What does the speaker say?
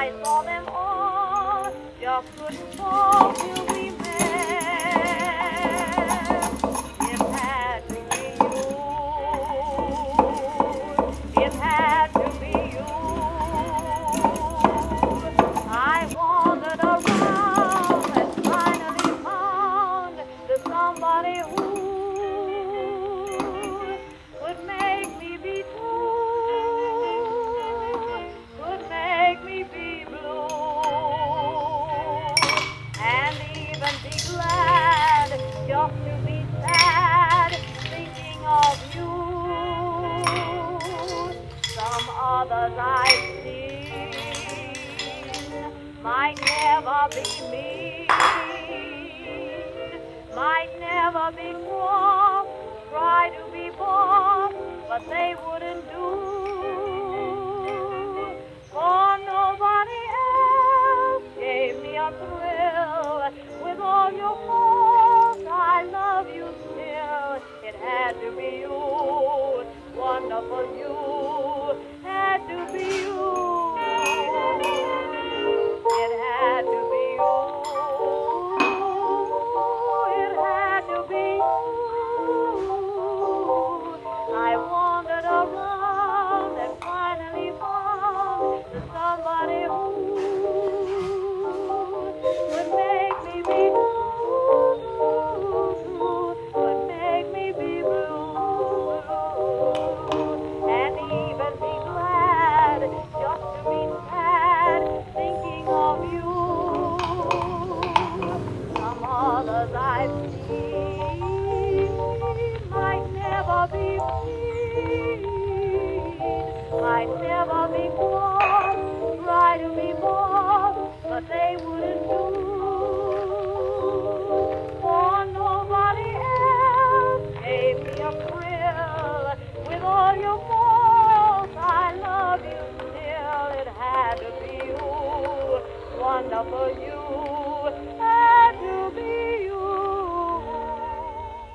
I saw them all, just couldn't fall till we met. It had to be you. It had to be you. I wandered around and finally found the somebody who could make me be true, could make me be blue, and even be glad just to be sad thinking of you. Some others I've seen might never be mean, might never be cross, try to be boss, but they wouldn't do. For nobody else gave me a thrill. With all your faults, I love you still. It had to be you, wonderful you, had to be you. It had to be you. It had to be you. I wandered around and finally found somebody who would make me be blue, would make me be blue, and even be glad just to be sad thinking of you. Some others I've seen might never be seen, might never be cross, try to be boss, but they wouldn't do. For nobody else gave me a thrill. With all your faults, I love you still. It had to be you, wonderful you, had to be